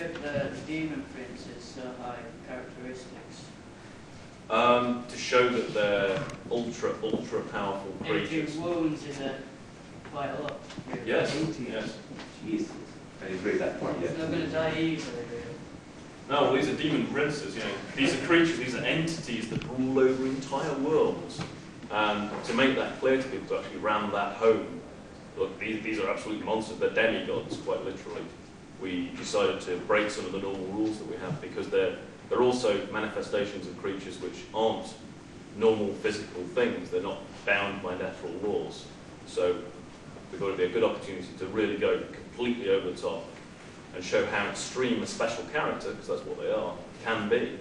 give the demon princes so high characteristics? To show that they're ultra powerful creatures. 18 wounds is quite a lot. Really. Yes. 18. Yes. Jesus. I didn't agree with that point yet. It's not going to die easily, really. No, well, these are demon princes. These are creatures, these are entities that rule over entire worlds. And to make that clear to people, to actually ram that home, look, these are absolute monsters. They're demigods, quite literally. We decided to break some of the normal rules that we have because they're also manifestations of creatures which aren't normal physical things. They're not bound by natural laws. So we thought it'd be a good opportunity to really go completely over the top and show how extreme a special character, because that's what they are, can be.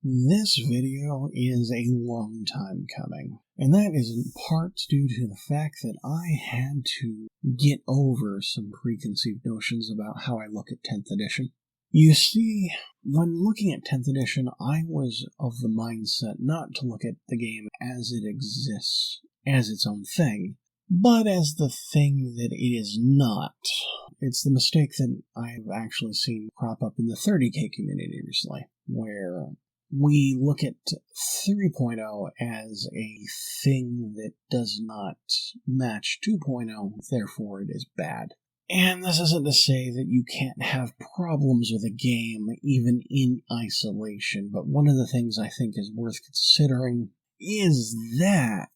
This video is a long time coming, and that is in part due to the fact that I had to get over some preconceived notions about how I look at 10th edition. You see, when looking at 10th edition, I was of the mindset not to look at the game as it exists, as its own thing, but as the thing that it is not. It's the mistake that I've actually seen crop up in the 30k community recently, where we look at 3.0 as a thing that does not match 2.0, therefore it is bad. And this isn't to say that you can't have problems with a game even in isolation, but one of the things I think is worth considering is that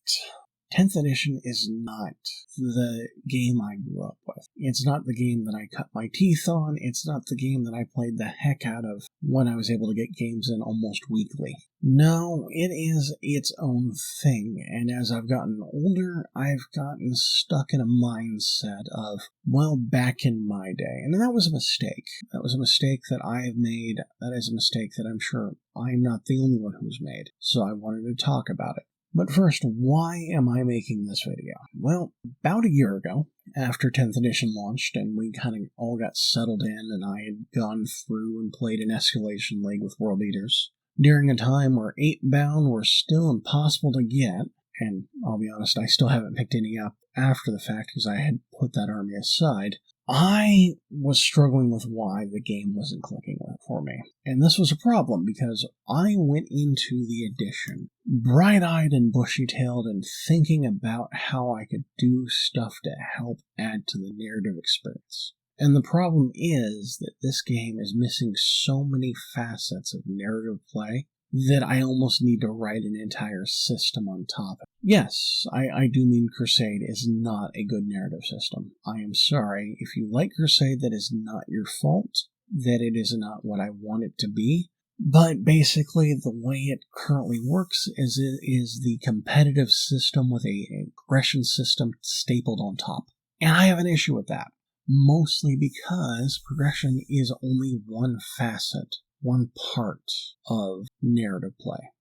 10th edition is not the game I grew up with. It's not the game that I cut my teeth on. It's not the game that I played the heck out of when I was able to get games in almost weekly. No, it is its own thing, and as I've gotten older, I've gotten stuck in a mindset of, well, back in my day. And that was a mistake. That was a mistake that I have made. That is a mistake that I'm sure I'm not the only one who's made. So I wanted to talk about it. But first, why am I making this video? Well, about a year ago, after 10th edition launched and we kind of all got settled in and I had gone through and played an escalation league with World Eaters, during a time where 8-bound were still impossible to get, and I'll be honest, I still haven't picked any up after the fact because I had put that army aside, I was struggling with why the game wasn't clicking for me. And this was a problem because I went into the edition bright-eyed and bushy-tailed and thinking about how I could do stuff to help add to the narrative experience. And the problem is that this game is missing so many facets of narrative play that I almost need to write an entire system on top. Yes, I do mean Crusade is not a good narrative system. I am sorry. If you like Crusade, that is not your fault, that it is not what I want it to be. But basically, the way it currently works is it is the competitive system with a progression system stapled on top. And I have an issue with that, mostly because progression is only one facet, one part of narrative play.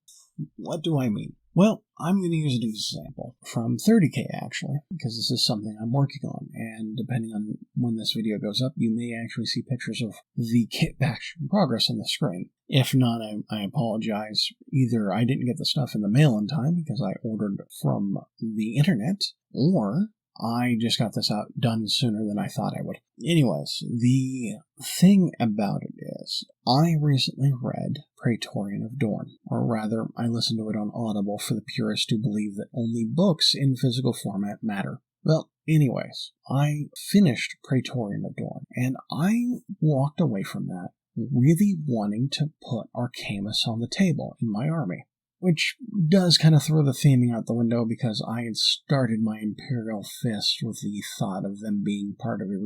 What do I mean? Well, I'm going to use an example from 30k actually, because this is something I'm working on, and depending on when this video goes up, you may actually see pictures of the kitbashing progress on the screen. If not, I apologize. Either I didn't get the stuff in the mail in time because I ordered from the internet, or I just got this out done sooner than I thought I would. Anyways, the thing about it is, I recently read Praetorian of Dorn, or rather, I listened to it on Audible for the purists who believe that only books in physical format matter. Well, anyways, I finished Praetorian of Dorn, and I walked away from that really wanting to put Arcamus on the table in my army. Which does kind of throw the theming out the window because I had started my Imperial Fist with the thought of them being part of a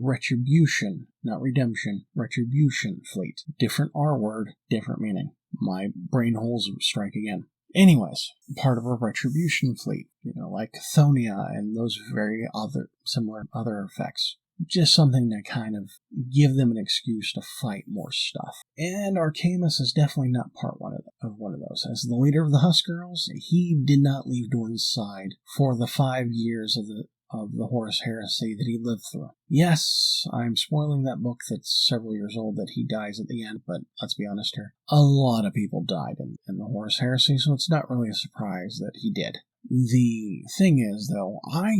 retribution, not redemption, retribution fleet. Different R word, different meaning. My brain holes strike again. Anyways, part of a retribution fleet, like Chthoniya and those very similar other effects. Just something to kind of give them an excuse to fight more stuff. And Arcamus is definitely not part one of those. As the leader of the Husk Girls, he did not leave Dorn's side for the 5 years of the Horus Heresy that he lived through. Yes, I'm spoiling that book that's several years old that he dies at the end, but let's be honest here. A lot of people died in the Horus Heresy, so it's not really a surprise that he did. The thing is, though, I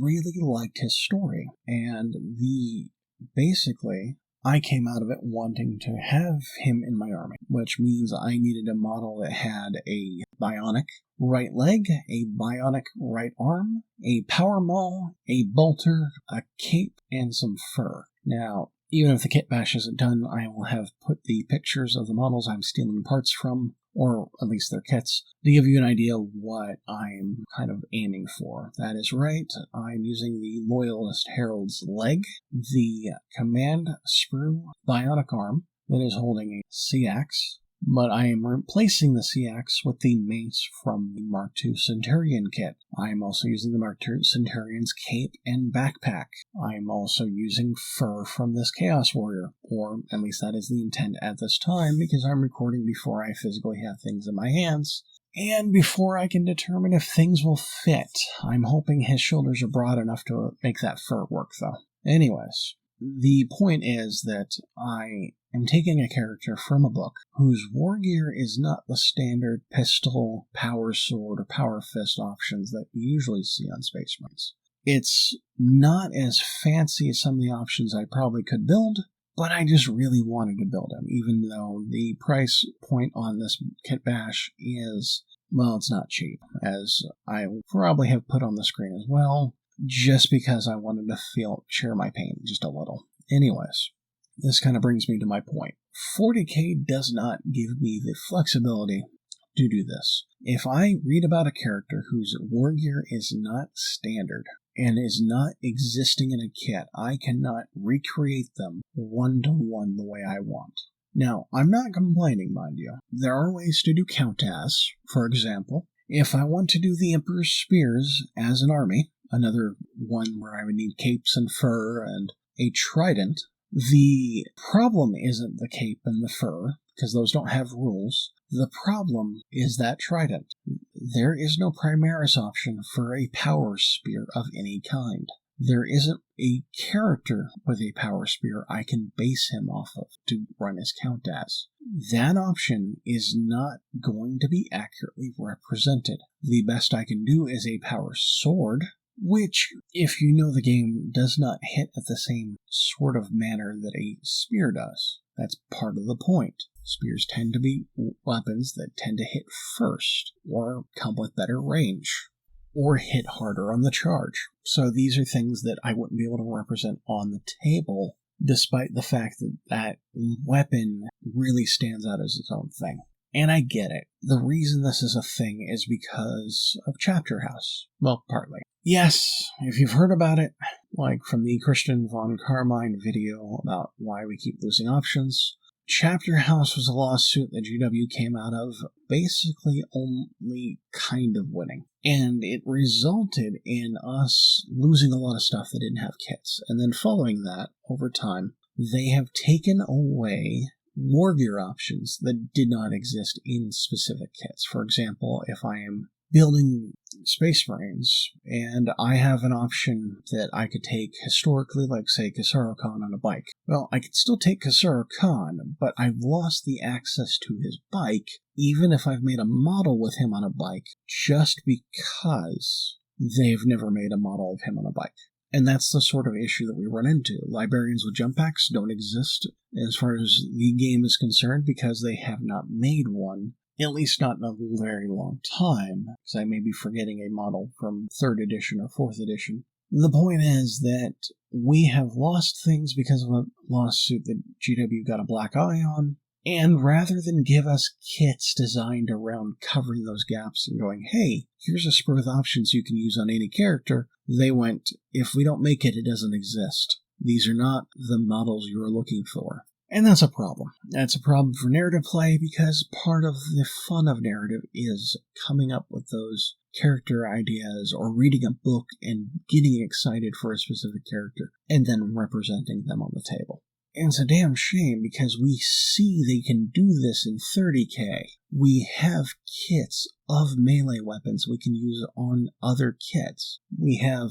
really liked his story, and basically, I came out of it wanting to have him in my army, which means I needed a model that had a bionic right leg, a bionic right arm, a power maul, a bolter, a cape, and some fur. Now, even if the kit bash isn't done, I will have put the pictures of the models I'm stealing parts from, or at least their kits, to give you an idea of what I'm kind of aiming for. That is right, I'm using the Loyalist Herald's leg, the Command Sprue bionic arm that is holding a C-axe, but I am replacing the C-axe with the mace from the Mark II Centurion kit. I am also using the Mark II Centurion's cape and backpack. I am also using fur from this Chaos Warrior, or at least that is the intent at this time, because I'm recording before I physically have things in my hands, and before I can determine if things will fit. I'm hoping his shoulders are broad enough to make that fur work, though. Anyways, the point is that I am taking a character from a book whose wargear is not the standard pistol, power sword, or power fist options that you usually see on Space Marines. It's not as fancy as some of the options I probably could build, but I just really wanted to build him, even though the price point on this kit bash is, well, it's not cheap, as I probably have put on the screen as well, just because I wanted to share my pain just a little. Anyways, this kind of brings me to my point. 40k does not give me the flexibility to do this. If I read about a character whose wargear is not standard and is not existing in a kit, I cannot recreate them one-to-one the way I want. Now, I'm not complaining, mind you. There are ways to do count as. For example, if I want to do the Emperor's Spears as an army, another one where I would need capes and fur and a trident, the problem isn't the cape and the fur, because those don't have rules. The problem is that trident. There is no Primaris option for a power spear of any kind. There isn't a character with a power spear I can base him off of to run his count as. That option is not going to be accurately represented. The best I can do is a power sword, which, if you know the game, does not hit at the same sort of manner that a spear does. That's part of the point. Spears tend to be weapons that tend to hit first, or come with better range, or hit harder on the charge. So these are things that I wouldn't be able to represent on the table, despite the fact that that weapon really stands out as its own thing. And I get it. The reason this is a thing is because of Chapter House. Well, partly. Yes, if you've heard about it, like from the Christian von Carmine video about why we keep losing options, Chapter House was a lawsuit that GW came out of basically only kind of winning. And it resulted in us losing a lot of stuff that didn't have kits. And then following that, over time, they have taken away wargear options that did not exist in specific kits. For example, if I am building Space Marines, and I have an option that I could take historically, like, say, Kasaro Khan on a bike. Well, I could still take Kasaro Khan, but I've lost the access to his bike, even if I've made a model with him on a bike, just because they've never made a model of him on a bike. And that's the sort of issue that we run into. Librarians with jump packs don't exist as far as the game is concerned because they have not made one, at least not in a very long time, because I may be forgetting a model from 3rd edition or 4th edition. The point is that we have lost things because of a lawsuit that GW got a black eye on, and rather than give us kits designed around covering those gaps and going, hey, here's a sprue with options you can use on any character, they went, if we don't make it, it doesn't exist. These are not the models you are looking for. And that's a problem. That's a problem for narrative play because part of the fun of narrative is coming up with those character ideas or reading a book and getting excited for a specific character and then representing them on the table. And it's a damn shame because we see they can do this in 30k. We have kits of melee weapons we can use on other kits. We have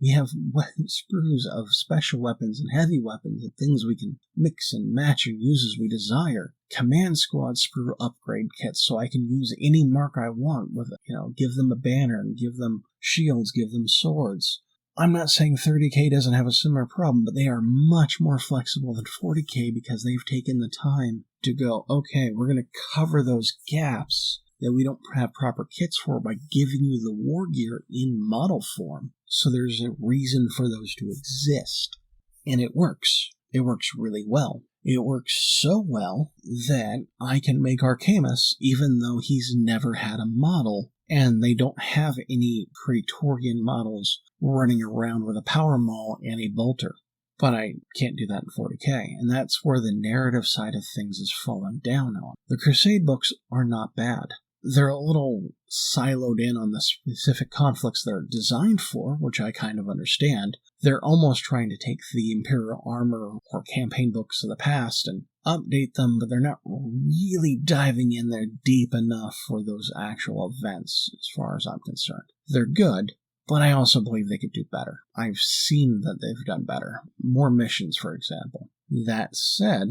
We have sprues of special weapons and heavy weapons and things we can mix and match and use as we desire. Command squad sprue upgrade kits so I can use any mark I want with, give them a banner and give them shields, give them swords. I'm not saying 30k doesn't have a similar problem, but they are much more flexible than 40k because they've taken the time to go, okay, we're going to cover those gaps that we don't have proper kits for by giving you the war gear in model form. So there's a reason for those to exist. And it works. It works really well. It works so well that I can make Arcamus even though he's never had a model, and they don't have any Praetorian models running around with a power maul and a bolter. But I can't do that in 40k, and that's where the narrative side of things is falling down on. The Crusade books are not bad. They're a little siloed in on the specific conflicts they're designed for, which I kind of understand. They're almost trying to take the Imperial Armor or campaign books of the past and update them, but they're not really diving in there deep enough for those actual events, as far as I'm concerned. They're good, but I also believe they could do better. I've seen that they've done better. More missions, for example. That said,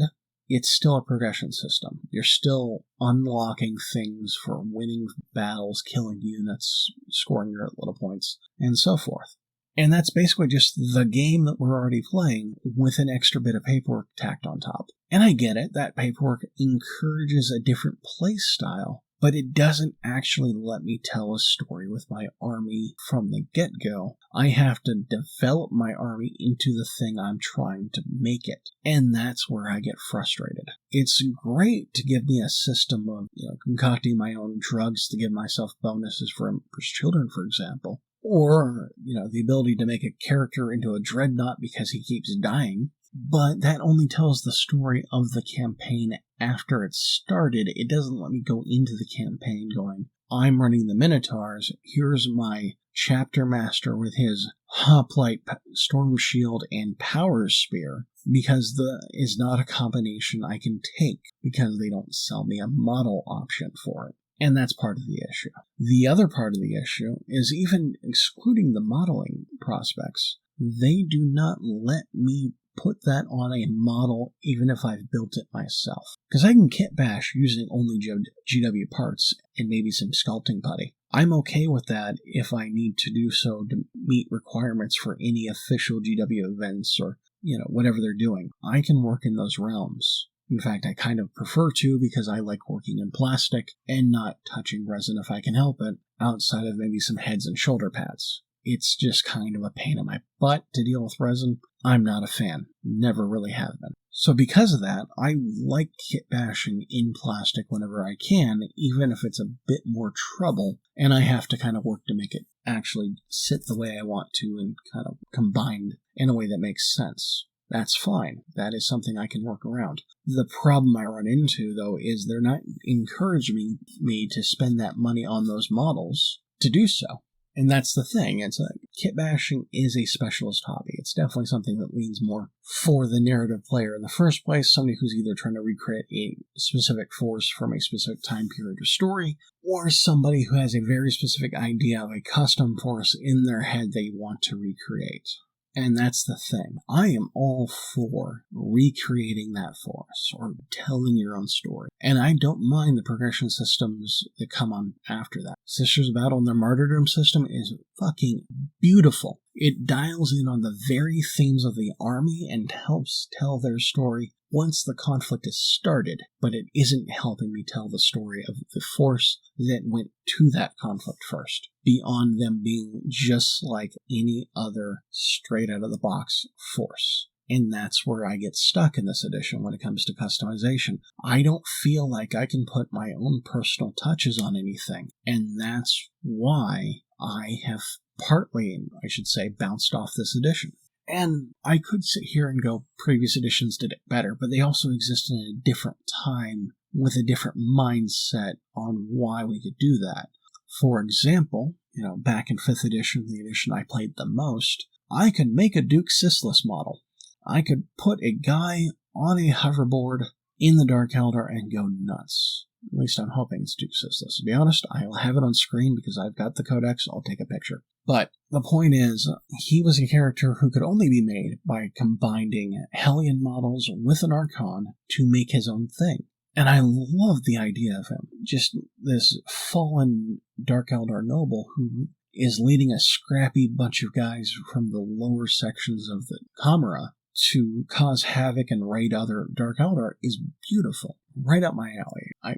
it's still a progression system. You're still unlocking things for winning battles, killing units, scoring your little points, and so forth. And that's basically just the game that we're already playing with an extra bit of paperwork tacked on top. And I get it, that paperwork encourages a different play style, but it doesn't actually let me tell a story with my army from the get-go. I have to develop my army into the thing I'm trying to make it. And that's where I get frustrated. It's great to give me a system of, concocting my own drugs to give myself bonuses for Emperor's Children, for example. Or, the ability to make a character into a dreadnought because he keeps dying. But that only tells the story of the campaign after it's started. It doesn't let me go into the campaign going, I'm running the Minotaurs, here's my chapter master with his hoplite, storm shield, and power spear, because is not a combination I can take, because they don't sell me a model option for it. And that's part of the issue. The other part of the issue is, even excluding the modeling prospects, they do not let me put that on a model even if I've built it myself. Because I can kit bash using only GW parts and maybe some sculpting putty. I'm okay with that if I need to do so to meet requirements for any official GW events or, whatever they're doing. I can work in those realms. In fact, I kind of prefer to, because I like working in plastic and not touching resin if I can help it, outside of maybe some heads and shoulder pads. It's just kind of a pain in my butt to deal with resin. I'm not a fan. Never really have been. So because of that, I like kit bashing in plastic whenever I can, even if it's a bit more trouble, and I have to kind of work to make it actually sit the way I want to and kind of combined in a way that makes sense. That's fine. That is something I can work around. The problem I run into, though, is they're not encouraging me to spend that money on those models to do so. And that's the thing. It's like, kit bashing is a specialist hobby. It's definitely something that leans more for the narrative player in the first place, somebody who's either trying to recreate a specific force from a specific time period or story, or somebody who has a very specific idea of a custom force in their head they want to recreate. And that's the thing. I am all for recreating that force or telling your own story. And I don't mind the progression systems that come on after that. Sisters of Battle and their martyrdom system is fucking beautiful. It dials in on the very themes of the army and helps tell their story once the conflict is started, but it isn't helping me tell the story of the force that went to that conflict first, beyond them being just like any other straight-out-of-the-box force. And that's where I get stuck in this edition when it comes to customization. I don't feel like I can put my own personal touches on anything, and that's why I have partly, I should say, bounced off this edition. And I could sit here and go, previous editions did it better, but they also existed in a different time with a different mindset on why we could do that. For example, back in 5th edition, the edition I played the most, I could make a Duke Sisless model. I could put a guy on a hoverboard in the Dark Eldar and go nuts. At least I'm hoping it's Duke Sisless. To be honest, I'll have it on screen because I've got the codex. I'll take a picture. But the point is, he was a character who could only be made by combining Hellion models with an Archon to make his own thing. And I love the idea of him. Just this fallen Dark Eldar noble who is leading a scrappy bunch of guys from the lower sections of the Chimera to cause havoc and raid other Dark Eldar is beautiful. Right up my alley.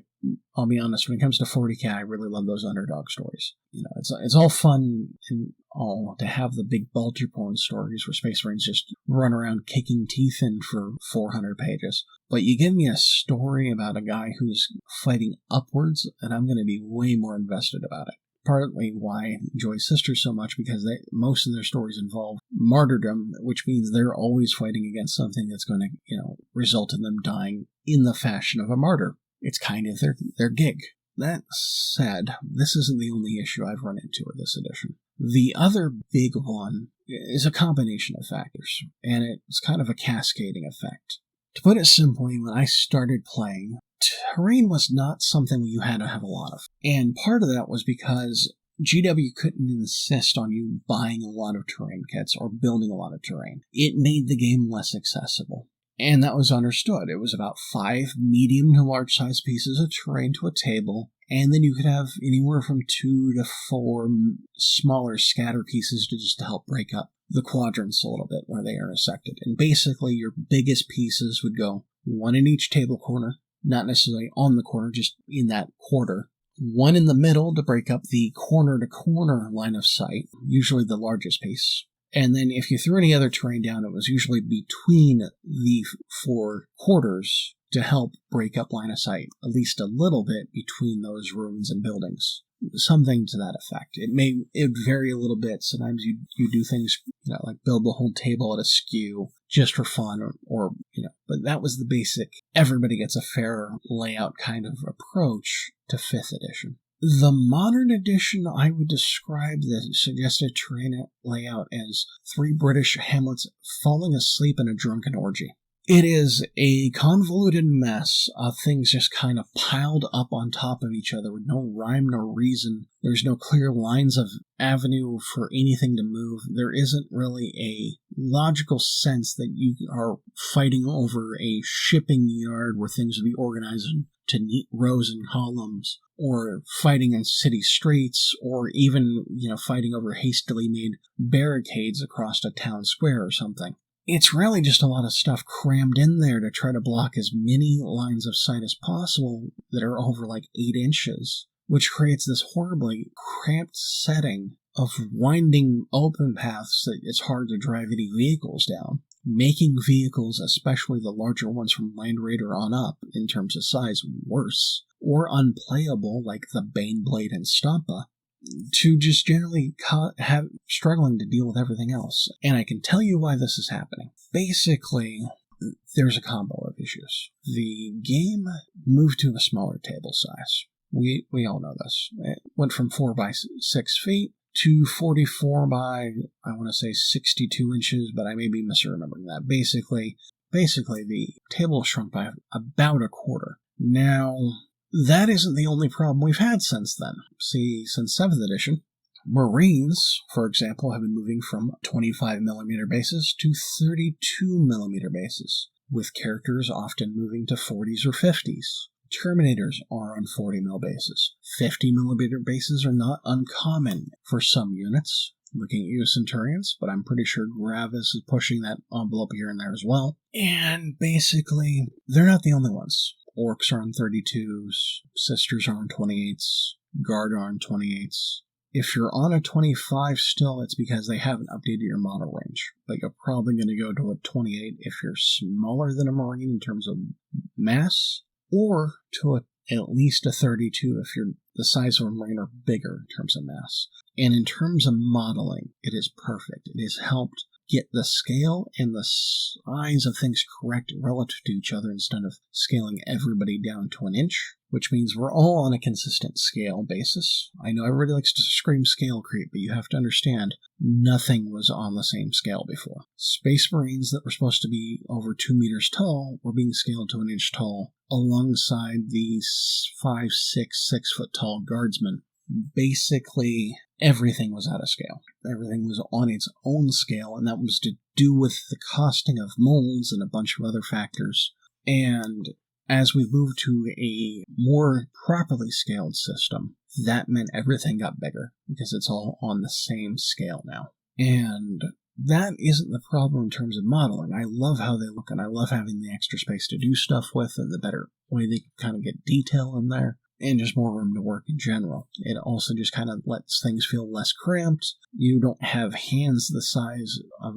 I'll be honest, when it comes to 40k, I really love those underdog stories. You know, it's all fun and all to have the big bulger porn stories where Space Marines just run around kicking teeth in for 400 pages. But you give me a story about a guy who's fighting upwards, and I'm going to be way more invested about it. Partly why I enjoy Sisters so much, because most of their stories involve martyrdom, which means they're always fighting against something that's going to, result in them dying in the fashion of a martyr. It's kind of their gig. That said, this isn't the only issue I've run into with this edition. The other big one is a combination of factors, and it's kind of a cascading effect. To put it simply, when I started playing, terrain was not something you had to have a lot of. And part of that was because GW couldn't insist on you buying a lot of terrain kits or building a lot of terrain. It made the game less accessible. And that was understood. It was about 5 medium to large size pieces of terrain to a table, and then you could have anywhere from 2 to 4 smaller scatter pieces to help break up the quadrants a little bit where they intersected. And basically your biggest pieces would go one in each table corner, not necessarily on the corner, just in that quarter. One in the middle to break up the corner-to-corner line of sight, usually the largest piece. And then if you threw any other terrain down, it was usually between the 4 quarters to help break up line of sight, at least a little bit between those ruins and buildings. Something to that effect. It vary a little bit. Sometimes you do things, like build the whole table at a skew just for fun, or but that was the basic, everybody gets a fair layout kind of approach to 5th edition. The modern edition, I would describe the suggested terrain layout as 3 British hamlets falling asleep in a drunken orgy. It is a convoluted mess of things just kind of piled up on top of each other with no rhyme, no reason. There's no clear lines of avenue for anything to move. There isn't really a logical sense that you are fighting over a shipping yard where things would be organized to neat rows and columns, or fighting in city streets, or even, fighting over hastily made barricades across a town square or something. It's really just a lot of stuff crammed in there to try to block as many lines of sight as possible that are over 8 inches, which creates this horribly cramped setting of winding open paths that it's hard to drive any vehicles down, making vehicles, especially the larger ones from Land Raider on up in terms of size, worse, or unplayable like the Baneblade and Stampa, to just generally struggling to deal with everything else. And I can tell you why this is happening. Basically, there's a combo of issues. The game moved to a smaller table size. We all know this. It went from 4 by 6 feet to 44 by, I want to say 62 inches, but I may be misremembering that. Basically, the table shrunk by about a quarter. Now, that isn't the only problem we've had since then. See, since 7th edition, Marines, for example, have been moving from 25mm bases to 32mm bases, with characters often moving to 40s or 50s. Terminators are on 40mm bases. 50mm bases are not uncommon for some units. Looking at you, Centurions, but I'm pretty sure Gravis is pushing that envelope here and there as well. And basically, they're not the only ones. Orcs are on 32s, Sisters are on 28s, Guard are on 28s. If you're on a 25 still, it's because they haven't updated your model range. But you're probably going to go to a 28 if you're smaller than a Marine in terms of mass, or to at least a 32 if you're the size of a Marine or bigger in terms of mass. And in terms of modeling, it is perfect. It has helped get the scale and the size of things correct relative to each other instead of scaling everybody down to an inch, which means we're all on a consistent scale basis. I know everybody likes to scream scale creep, but you have to understand nothing was on the same scale before. Space Marines that were supposed to be over 2 meters tall were being scaled to an inch tall alongside these 5, 6 foot tall guardsmen. Basically, everything was out of scale. Everything was on its own scale, and that was to do with the costing of molds and a bunch of other factors. And as we moved to a more properly scaled system, that meant everything got bigger, because it's all on the same scale now. And that isn't the problem in terms of modeling. I love how they look, and I love having the extra space to do stuff with, and the better way they can kind of get detail in there, and just more room to work in general. It also just kind of lets things feel less cramped. You don't have hands the size of,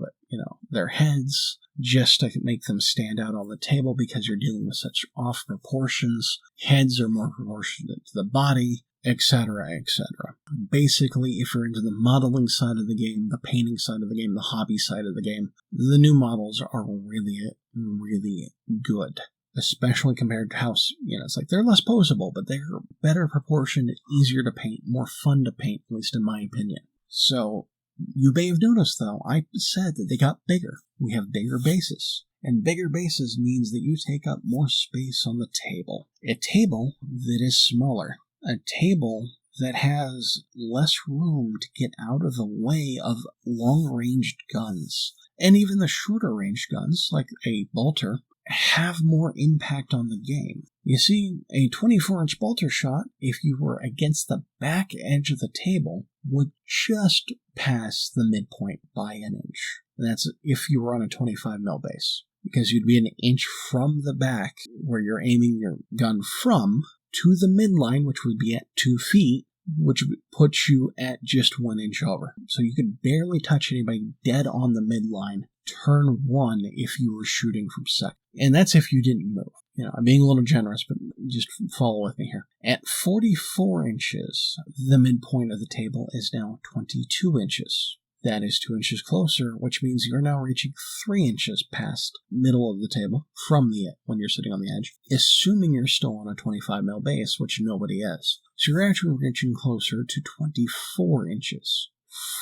their heads, just to make them stand out on the table because you're dealing with such off proportions. Heads are more proportionate to the body, etc., etc. Basically, if you're into the modeling side of the game, the painting side of the game, the hobby side of the game, the new models are really, really good. Especially compared to how, it's like they're less posable, but they're better proportioned, easier to paint, more fun to paint, at least in my opinion. So, you may have noticed, though, I said that they got bigger. We have bigger bases. And bigger bases means that you take up more space on the table. A table that is smaller. A table that has less room to get out of the way of long-ranged guns. And even the shorter-range guns, like a bolter, have more impact on the game. You see, a 24-inch bolter shot, if you were against the back edge of the table, would just pass the midpoint by an inch. And that's if you were on a 25 mil base, because you'd be an inch from the back where you're aiming your gun from to the midline, which would be at 2 feet, which would put you at just 1 inch over. So you could barely touch anybody dead on the midline, turn 1 if you were shooting from second. And that's if you didn't move. I'm being a little generous, but just follow with me here. At 44 inches, the midpoint of the table is now 22 inches. That is 2 inches closer, which means you're now reaching 3 inches past middle of the table from when you're sitting on the edge, assuming you're still on a 25 mil base, which nobody is. So you're actually reaching closer to 24 inches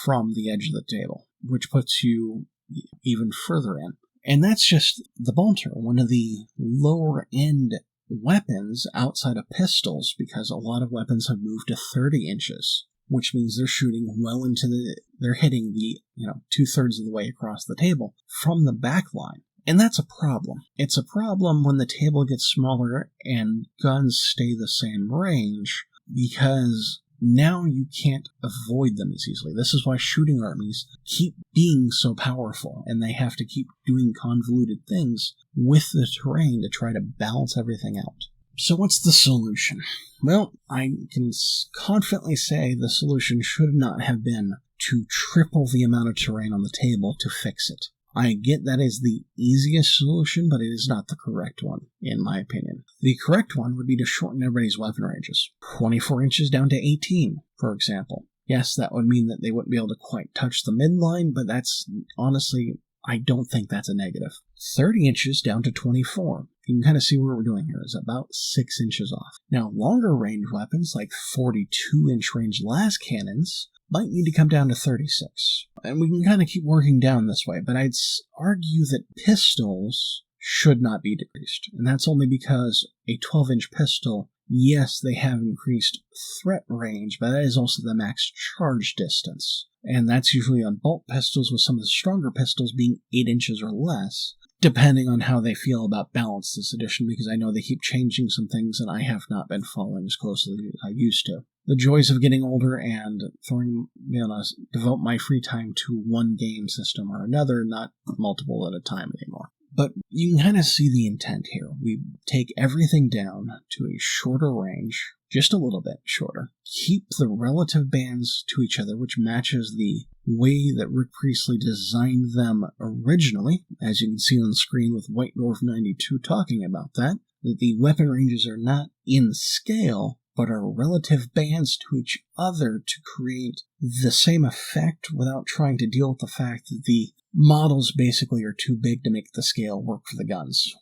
from the edge of the table, which puts you even further in. And that's just the bolter, one of the lower end weapons outside of pistols, because a lot of weapons have moved to 30 inches, which means they're shooting well into they're hitting the, 2/3 of the way across the table from the back line. And that's a problem. It's a problem when the table gets smaller and guns stay the same range, because now you can't avoid them as easily. This is why shooting armies keep being so powerful, and they have to keep doing convoluted things with the terrain to try to balance everything out. So what's the solution? Well, I can confidently say the solution should not have been to triple the amount of terrain on the table to fix it. I get that is the easiest solution, but it is not the correct one, in my opinion. The correct one would be to shorten everybody's weapon ranges. 24 inches down to 18, for example. Yes, that would mean that they wouldn't be able to quite touch the midline, but that's, honestly, I don't think that's a negative. 30 inches down to 24. You can kind of see what we're doing here is about 6 inches off. Now, longer range weapons, like 42-inch range las cannons, might need to come down to 36. And we can kind of keep working down this way, but I'd argue that pistols should not be decreased. And that's only because a 12-inch pistol, yes, they have increased threat range, but that is also the max charge distance. And that's usually on bolt pistols, with some of the stronger pistols being 8 inches or less, depending on how they feel about balance this edition, because I know they keep changing some things and I have not been following as closely as I used to. The joys of getting older and devote my free time to one game system or another, not multiple at a time anymore. But you can kind of see the intent here. We take everything down to a shorter range, just a little bit shorter. Keep the relative bands to each other, which matches the way that Rick Priestley designed them originally, as you can see on the screen with White Dwarf 92 talking about that the weapon ranges are not in scale, but are relative bands to each other to create the same effect without trying to deal with the fact that the models basically are too big to make the scale work for the guns.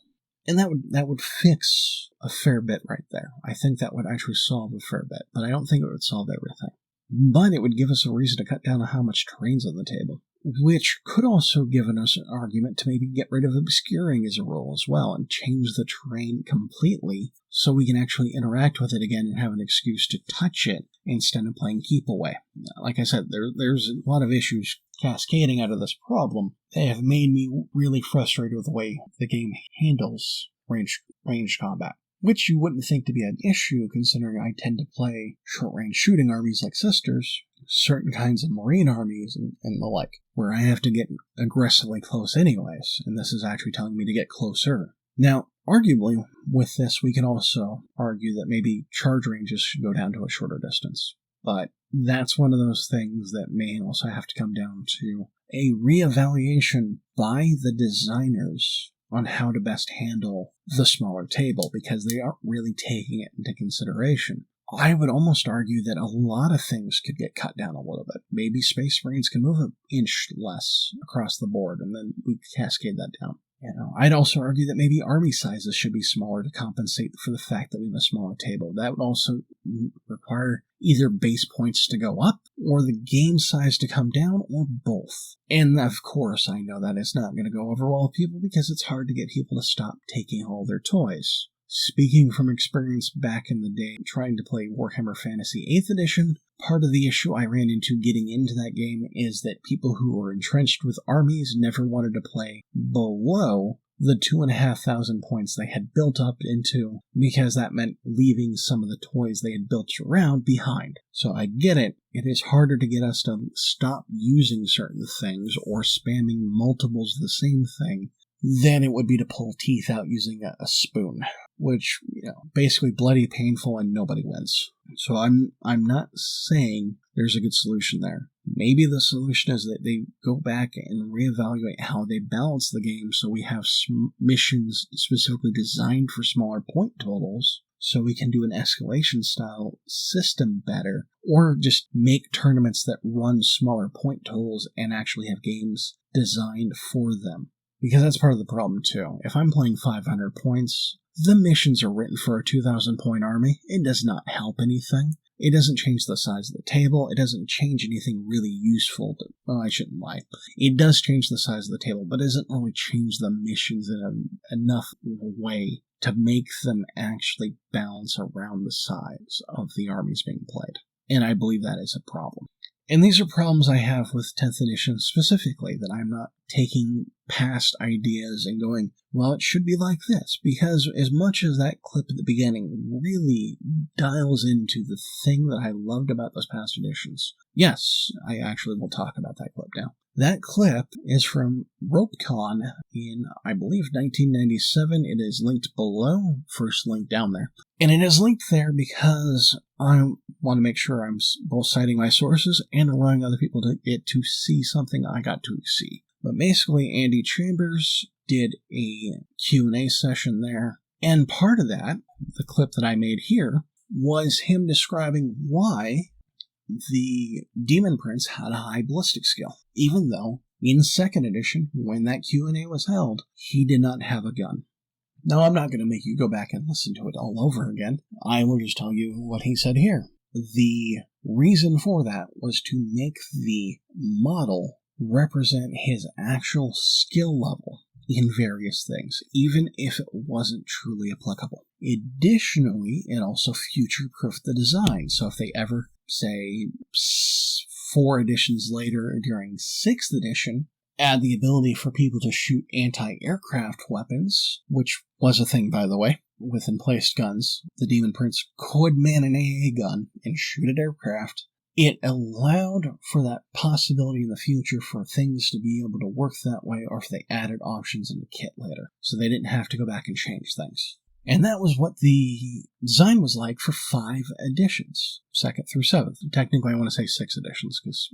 And that would fix a fair bit right there. I think that would actually solve a fair bit, but I don't think it would solve everything. But it would give us a reason to cut down on how much terrain's on the table, which could also give us an argument to maybe get rid of obscuring as a rule as well and change the terrain completely so we can actually interact with it again and have an excuse to touch it instead of playing keep away. Like I said, there's a lot of issues cascading out of this problem. They have made me really frustrated with the way the game handles ranged combat, which you wouldn't think to be an issue considering I tend to play short-range shooting armies like Sisters, certain kinds of Marine armies, and the like, where I have to get aggressively close anyways, and this is actually telling me to get closer. Now, arguably, with this, we can also argue that maybe charge ranges should go down to a shorter distance, but that's one of those things that may also have to come down to a reevaluation by the designers on how to best handle the smaller table, because they aren't really taking it into consideration. I would almost argue that a lot of things could get cut down a little bit. Maybe Space Marines can move an inch less across the board, and then we cascade that down. I'd also argue that maybe army sizes should be smaller to compensate for the fact that we have a smaller table. That would also require either base points to go up, or the game size to come down, or both. And of course, I know that it's not going to go over well with people because it's hard to get people to stop taking all their toys. Speaking from experience back in the day, trying to play Warhammer Fantasy 8th Edition, part of the issue I ran into getting into that game is that people who were entrenched with armies never wanted to play below the 2,500 points they had built up into, because that meant leaving some of the toys they had built around behind. So I get it. It is harder to get us to stop using certain things or spamming multiples of the same thing than it would be to pull teeth out using a spoon, which, basically bloody painful and nobody wins. So I'm not saying there's a good solution there. Maybe the solution is that they go back and reevaluate how they balance the game so we have missions specifically designed for smaller point totals, so we can do an escalation style system better, or just make tournaments that run smaller point totals and actually have games designed for them. Because that's part of the problem, too. If I'm playing 500 points, the missions are written for a 2,000 point army. It does not help anything. It doesn't change the size of the table. It doesn't change anything really useful. I shouldn't lie. It does change the size of the table, but it doesn't really change the missions in enough way to make them actually balance around the size of the armies being played. And I believe that is a problem. And these are problems I have with 10th edition specifically, that I'm not taking past ideas and going, well, it should be like this, because as much as that clip at the beginning really dials into the thing that I loved about those past editions, yes, I actually will talk about that clip now. That clip is from RopeCon in, I believe, 1997. It is linked below, first link down there. And it is linked there because I want to make sure I'm both citing my sources and allowing other people to get to see something I got to see. But basically, Andy Chambers did a Q&A session there, and part of that, the clip that I made here, was him describing why the Demon Prince had a high ballistic skill, even though in 2nd edition, when that Q&A was held, he did not have a gun. Now, I'm not going to make you go back and listen to it all over again. I will just tell you what he said here. The reason for that was to make the model represent his actual skill level in various things, even if it wasn't truly applicable. Additionally, it also future-proofed the design, so if they ever, say, 4 editions later during 6th edition, add the ability for people to shoot anti-aircraft weapons, which was a thing, by the way, with emplaced guns. The Demon Prince could man an AA gun and shoot at aircraft. It allowed for that possibility in the future for things to be able to work that way, or if they added options in the kit later, so they didn't have to go back and change things. And that was what the design was like for 5 editions, 2nd through 7th. Technically, I want to say 6 editions, because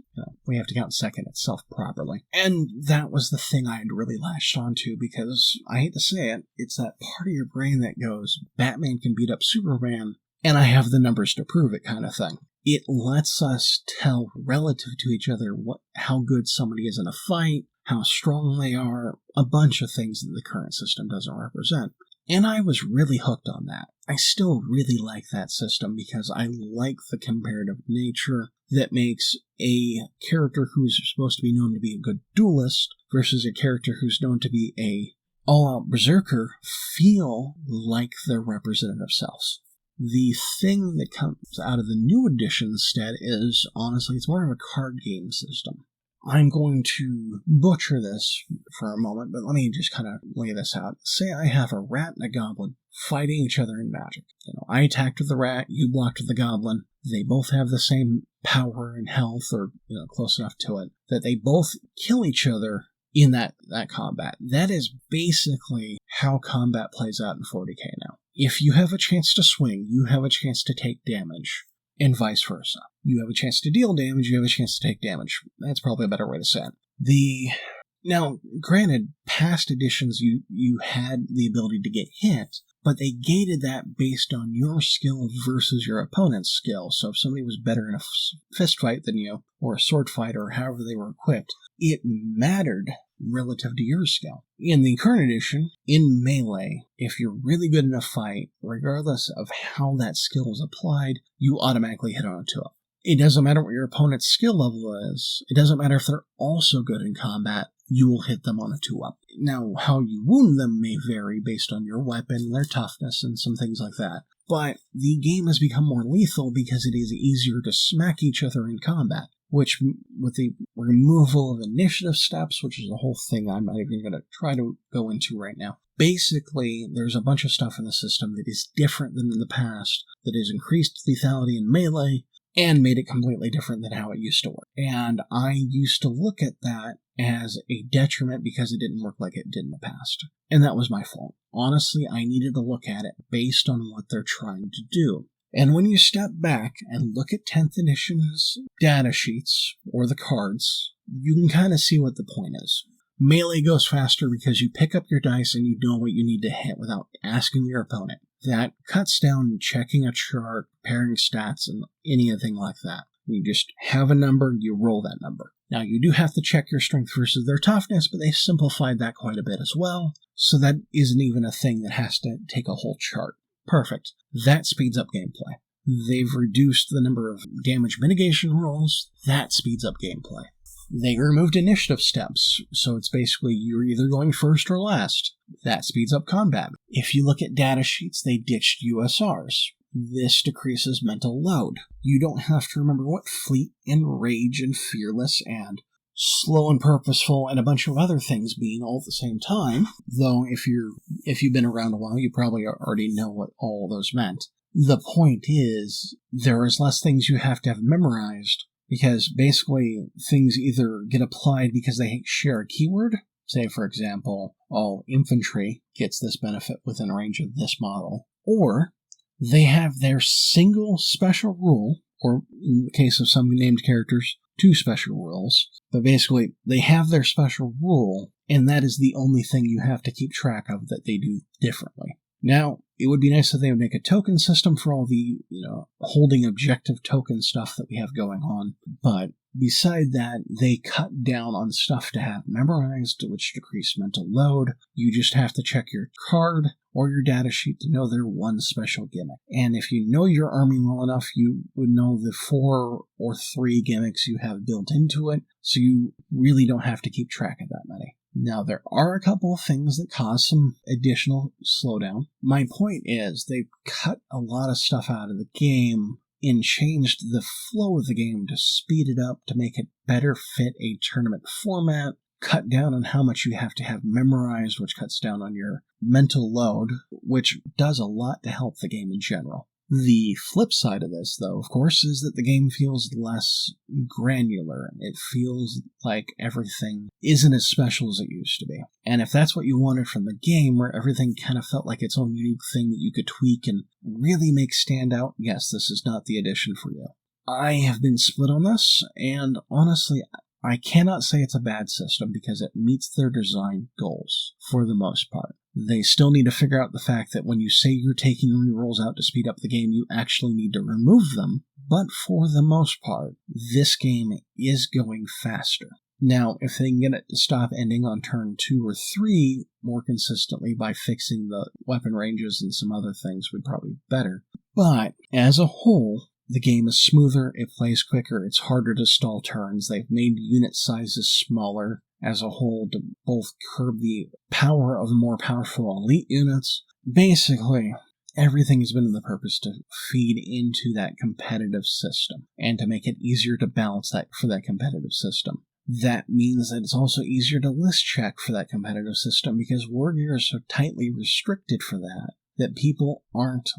we have to count 2nd itself properly. And that was the thing I had really latched onto, because, I hate to say it, it's that part of your brain that goes, Batman can beat up Superman, and I have the numbers to prove it kind of thing. It lets us tell relative to each other how good somebody is in a fight, how strong they are, a bunch of things that the current system doesn't represent. And I was really hooked on that. I still really like that system because I like the comparative nature that makes a character who's supposed to be known to be a good duelist versus a character who's known to be a all-out berserker feel like their representative selves. The thing that comes out of the new edition instead is, honestly, it's more of a card game system. I'm going to butcher this for a moment, but let me just kind of lay this out. Say I have a rat and a goblin fighting each other in magic. I attacked with the rat, you blocked with the goblin. They both have the same power and health, or close enough to it, that they both kill each other in that combat. That is basically how combat plays out in 40k now. If you have a chance to swing, you have a chance to take damage, and vice versa. You have a chance to deal damage, you have a chance to take damage. That's probably a better way to say it. Now, granted, past editions you had the ability to get hit, but they gated that based on your skill versus your opponent's skill. So if somebody was better in a fist fight than you, or a sword fight, or however they were equipped, it mattered relative to your skill. In the current edition, in melee, if you're really good in a fight, regardless of how that skill is applied, you automatically hit on a 2-up. It doesn't matter what your opponent's skill level is. It doesn't matter if they're also good in combat. You will hit them on a 2-up. Now, how you wound them may vary based on your weapon, their toughness, and some things like that. But the game has become more lethal because it is easier to smack each other in combat, which, with the removal of initiative steps, which is a whole thing I'm not even going to try to go into right now. Basically, there's a bunch of stuff in the system that is different than in the past, that has increased lethality in melee, and made it completely different than how it used to work. And I used to look at that as a detriment because it didn't work like it did in the past. And that was my fault. Honestly, I needed to look at it based on what they're trying to do. And when you step back and look at 10th edition's data sheets, or the cards, you can kind of see what the point is. Melee goes faster because you pick up your dice and you know what you need to hit without asking your opponent. That cuts down checking a chart, comparing stats, and anything like that. You just have a number, you roll that number. Now, you do have to check your strength versus their toughness, but they simplified that quite a bit as well, so that isn't even a thing that has to take a whole chart. Perfect. That speeds up gameplay. They've reduced the number of damage mitigation rolls. That speeds up gameplay. They removed initiative steps, so it's basically you're either going first or last. That speeds up combat. If you look at data sheets, they ditched USRs. This decreases mental load. You don't have to remember what fleet and rage and fearless and slow and purposeful and a bunch of other things mean all at the same time, though if you've been around a while, you probably already know what all those meant. The point is, there is less things you have to have memorized, because basically things either get applied because they share a keyword. Say, for example, all infantry gets this benefit within range of this model, or they have their single special rule, or in the case of some named characters, 2 special rules, but basically they have their special rule, and that is the only thing you have to keep track of that they do differently. Now, it would be nice if they would make a token system for all the, holding objective token stuff that we have going on, but beside that, they cut down on stuff to have memorized, which decreased mental load. You just have to check your card or your data sheet to know their one special gimmick. And if you know your army well enough, you would know the 4 or 3 gimmicks you have built into it, so you really don't have to keep track of that many. Now, there are a couple of things that cause some additional slowdown. My point is, they've cut a lot of stuff out of the game and changed the flow of the game to speed it up, to make it better fit a tournament format, cut down on how much you have to have memorized, which cuts down on your mental load, which does a lot to help the game in general. The flip side of this, though, of course, is that the game feels less granular. It feels like everything isn't as special as it used to be. And if that's what you wanted from the game, where everything kind of felt like its own unique thing that you could tweak and really make stand out, yes, this is not the edition for you. I have been split on this, and honestly, I cannot say it's a bad system because it meets their design goals for the most part. They still need to figure out the fact that when you say you're taking rerolls out to speed up the game, you actually need to remove them. But for the most part, this game is going faster. Now, if they can get it to stop ending on turn 2 or 3 more consistently by fixing the weapon ranges and some other things, would probably be better. But as a whole, the game is smoother, it plays quicker, it's harder to stall turns, they've made unit sizes smaller as a whole to both curb the power of more powerful elite units. Basically, everything has been in the purpose to feed into that competitive system and to make it easier to balance that for that competitive system. That means that it's also easier to list check for that competitive system because wargear is so tightly restricted for that people aren't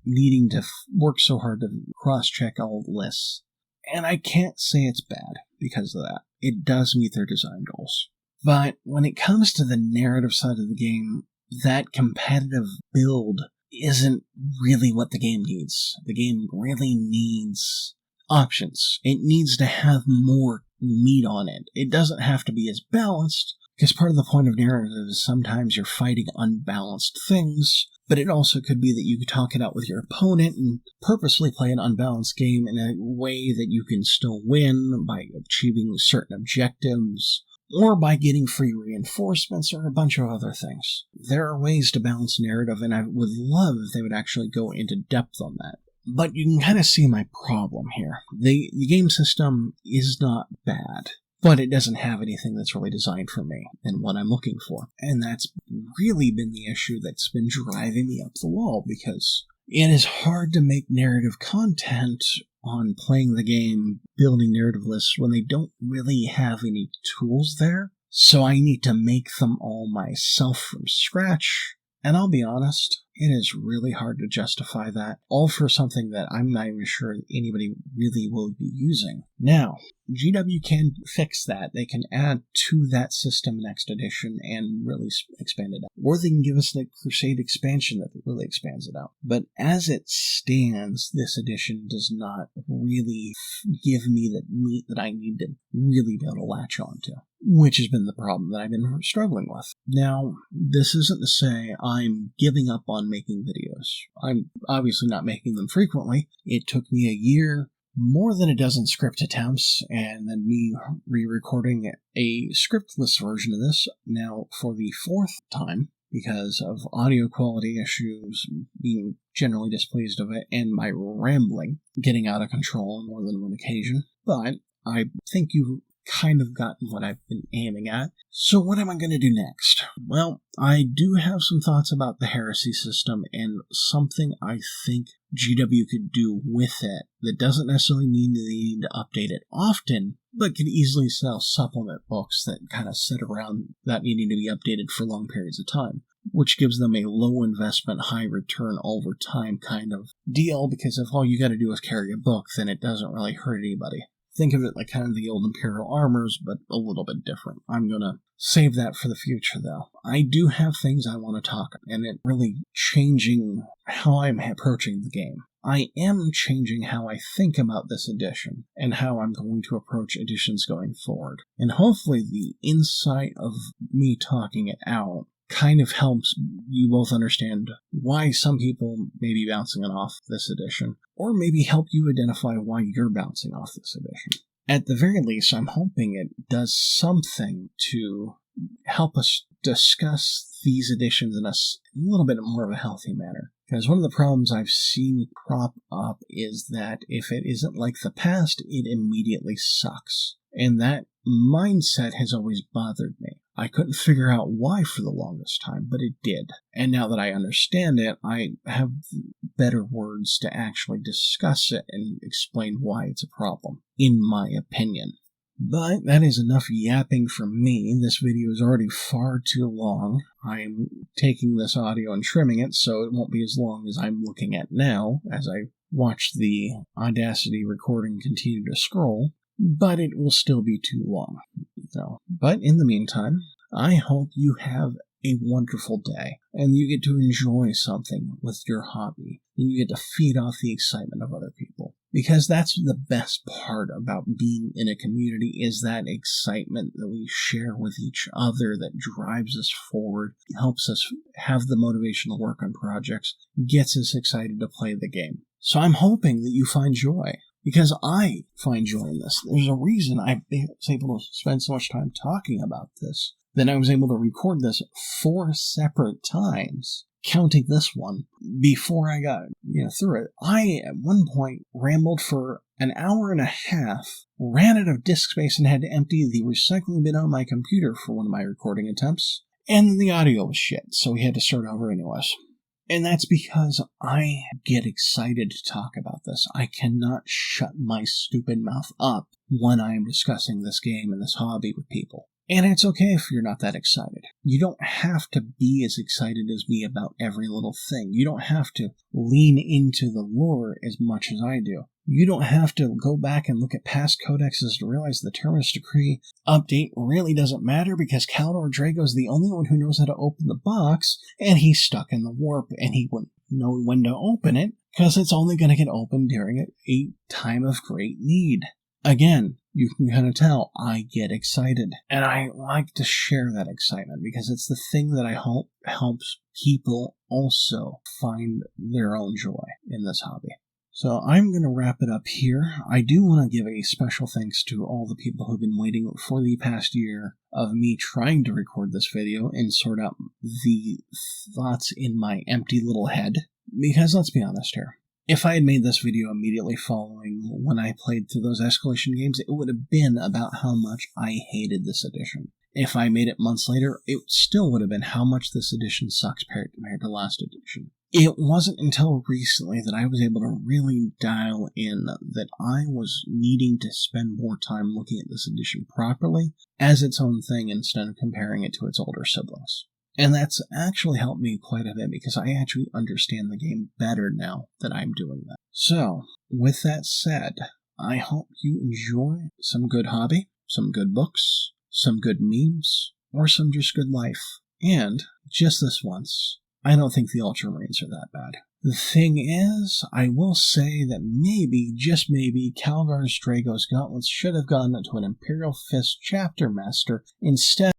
needing to work so hard to cross-check all lists. And I can't say it's bad because of that. It does meet their design goals. But when it comes to the narrative side of the game, that competitive build isn't really what the game needs. The game really needs options. It needs to have more meat on it. It doesn't have to be as balanced, because part of the point of narrative is sometimes you're fighting unbalanced things, but it also could be that you could talk it out with your opponent and purposely play an unbalanced game in a way that you can still win by achieving certain objectives, or by getting free reinforcements, or a bunch of other things. There are ways to balance narrative, and I would love if they would actually go into depth on that. But you can kind of see my problem here. The game system is not bad, but it doesn't have anything that's really designed for me and what I'm looking for. And that's really been the issue that's been driving me up the wall, because it is hard to make narrative content on playing the game, building narrative lists, when they don't really have any tools there. So I need to make them all myself from scratch. And I'll be honest, it is really hard to justify that, all for something that I'm not even sure anybody really will be using. Now, GW can fix that. They can add to that system next edition and really expand it out. Or they can give us the Crusade expansion that really expands it out. But as it stands, this edition does not really give me the meat that I need to really be able to latch onto, which has been the problem that I've been struggling with. Now, this isn't to say I'm giving up on making videos. I'm obviously not making them frequently. It took me a year, more than a dozen script attempts, and then me re-recording a scriptless version of this now for the 4th time because of audio quality issues, being generally displeased of it, and my rambling getting out of control on more than one occasion. But I think you've kind of gotten what I've been aiming at. So what am I going to do next? Well, I do have some thoughts about the heresy system and something I think GW could do with it that doesn't necessarily mean that they need to update it often, but could easily sell supplement books that kind of sit around that needing to be updated for long periods of time, which gives them a low investment, high return over time kind of deal, because if all you got to do is carry a book, then it doesn't really hurt anybody. Think of it like kind of the old Imperial armors, but a little bit different. I'm going to save that for the future, though. I do have things I want to talk about, and it really changing how I'm approaching the game. I am changing how I think about this edition, and how I'm going to approach editions going forward. And hopefully the insight of me talking it out kind of helps you both understand why some people may be bouncing off this edition, or maybe help you identify why you're bouncing off this edition. At the very least, I'm hoping it does something to help us discuss these editions in a little bit more of a healthy manner. Because one of the problems I've seen crop up is that if it isn't like the past, it immediately sucks. And that mindset has always bothered me. I couldn't figure out why for the longest time, but it did. And now that I understand it, I have better words to actually discuss it and explain why it's a problem, in my opinion. But that is enough yapping from me. This video is already far too long. I'm taking this audio and trimming it so it won't be as long as I'm looking at now as I watch the Audacity recording continue to scroll. But it will still be too long. But in the meantime, I hope you have a wonderful day, and you get to enjoy something with your hobby, and you get to feed off the excitement of other people. Because that's the best part about being in a community, is that excitement that we share with each other that drives us forward, helps us have the motivation to work on projects, gets us excited to play the game. So I'm hoping that you find joy, because I find joy in this. There's a reason I was able to spend so much time talking about this. Then I was able to record this 4 separate times, counting this one, before I got through it. I, at one point, rambled for an hour and a half, ran out of disk space and had to empty the recycling bin on my computer for one of my recording attempts, and the audio was shit, so we had to start over anyways. And that's because I get excited to talk about this. I cannot shut my stupid mouth up when I am discussing this game and this hobby with people. And it's okay if you're not that excited. You don't have to be as excited as me about every little thing. You don't have to lean into the lore as much as I do. You don't have to go back and look at past codexes to realize the Terminus Decree update really doesn't matter because Caldor Drago's the only one who knows how to open the box, and he's stuck in the warp, and he wouldn't know when to open it because it's only going to get opened during a time of great need. Again, you can kind of tell I get excited, and I like to share that excitement because it's the thing that I hope helps people also find their own joy in this hobby. So I'm going to wrap it up here. I do want to give a special thanks to all the people who've been waiting for the past year of me trying to record this video and sort out the thoughts in my empty little head. Because let's be honest here. If I had made this video immediately following when I played through those escalation games, it would have been about how much I hated this edition. If I made it months later, it still would have been how much this edition sucks compared to last edition. It wasn't until recently that I was able to really dial in that I was needing to spend more time looking at this edition properly as its own thing instead of comparing it to its older siblings. And that's actually helped me quite a bit because I actually understand the game better now that I'm doing that. So, with that said, I hope you enjoy some good hobby, some good books, some good memes, or some just good life. And, just this once, I don't think the Ultramarines are that bad. The thing is, I will say that maybe, just maybe, Calgar's Drago's Gauntlets should have gone to an Imperial Fist chapter master instead